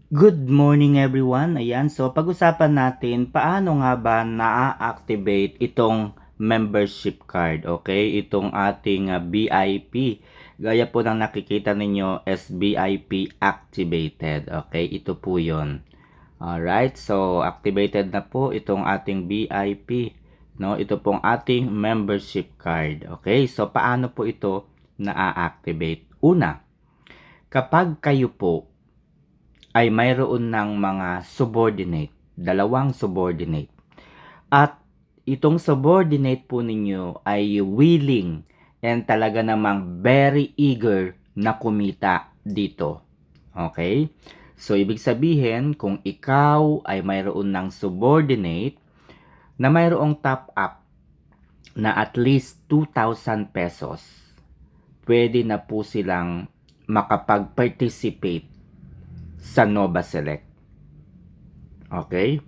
Good morning everyone. Ayan, so pag-usapan natin paano nga ba na-activate itong membership card, okay? Itong ating VIP. Gaya po ng nakikita ninyo as VIP activated, okay? Ito po 'yon. Alright, so activated na po itong ating VIP, no? Ito pong ating membership card, okay? So paano po ito na-activate? Una, kapag kayo po ay mayroon ng mga subordinate, dalawang subordinate. At itong subordinate po ninyo ay willing and talaga namang very eager na kumita dito. Okay? So, ibig sabihin, kung ikaw ay mayroon ng subordinate na mayroong top up na at least 2,000 pesos, pwede na po silang makapag-participate sa Nova Select. Okay?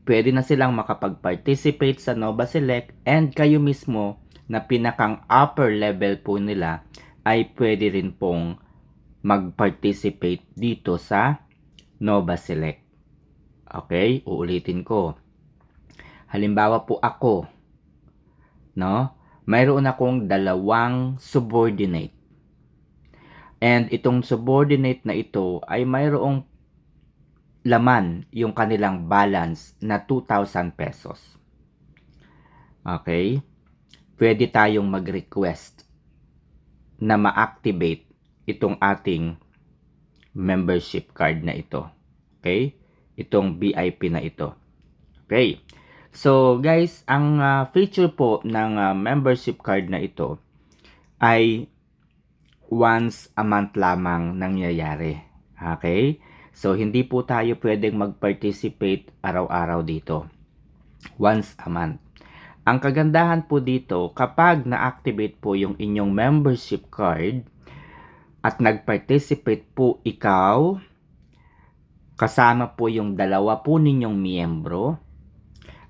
Pwede na silang makapag-participate sa Nova Select and kayo mismo na pinakang upper level po nila ay pwede rin pong mag-participate dito sa Nova Select. Okay? Uulitin ko. Halimbawa po ako, no? Mayroon akong dalawang subordinate. And itong subordinate na ito ay mayroong laman yung kanilang balance na 2,000 pesos. Okay? Pwede tayong mag-request na ma-activate itong ating membership card na ito. Okay? Itong VIP na ito. Okay? So, guys, ang feature po ng membership card na ito ay once a month lamang nangyayari. Okay? So, hindi po tayo pwedeng mag-participate araw-araw dito. Once a month. Ang kagandahan po dito, kapag na-activate po yung inyong membership card at nag-participate po ikaw, kasama po yung dalawa po ninyong miyembro,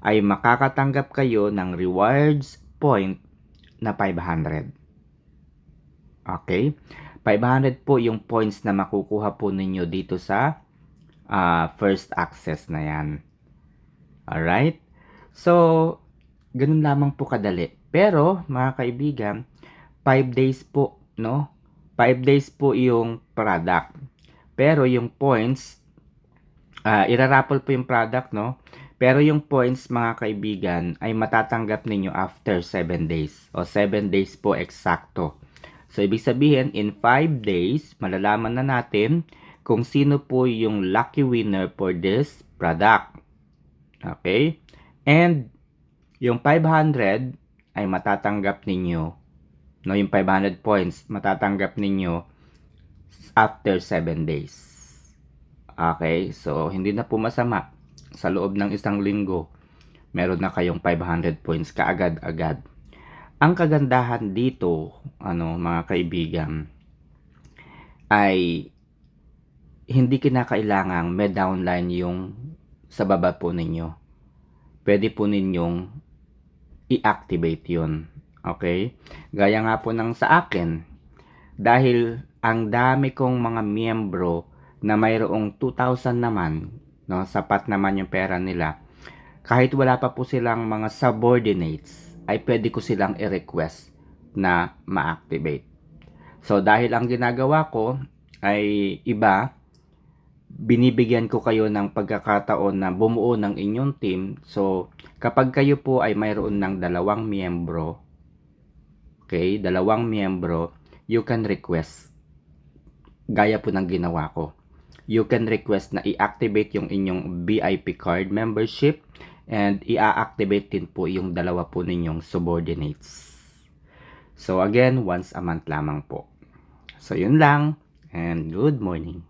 ay makakatanggap kayo ng rewards point na 500. Okay? 500 po yung points na makukuha po ninyo dito sa first access na yan. Alright? So, ganun lamang po kadali. Pero, mga kaibigan, 5 days po, no? 5 days po yung product. Pero yung points, iraraffle po yung product, no? Pero yung points, mga kaibigan, ay matatanggap ninyo after 7 days. O 7 days po eksakto. So, ibig sabihin, in 5 days, malalaman na natin kung sino po yung lucky winner for this product. Okay? And, yung 500 ay matatanggap ninyo, no, yung 500 points, matatanggap ninyo after 7 days. Okay? So, hindi na po masama. Sa loob ng isang linggo, meron na kayong 500 points kaagad-agad. Ang kagandahan dito, mga kaibigan, ay hindi kinakailangang may downline yung sa baba po ninyo. Pwede po ninyong i-activate yun. Okay? Gaya nga po ng sa akin, dahil ang dami kong mga miyembro na mayroong 2,000 naman, no, sapat naman yung pera nila, kahit wala pa po silang mga subordinates, ay pwede ko silang i-request na ma-activate. So, dahil ang ginagawa ko ay iba, binibigyan ko kayo ng pagkakataon na bumuo ng inyong team. So, kapag kayo po ay mayroon ng dalawang miyembro, okay, dalawang miyembro, you can request. Gaya po ng ginawa ko. You can request na i-activate yung inyong VIP card membership and i-activate din po yung dalawa po ninyong subordinates. So again, once a month lamang po. So yun lang and good morning.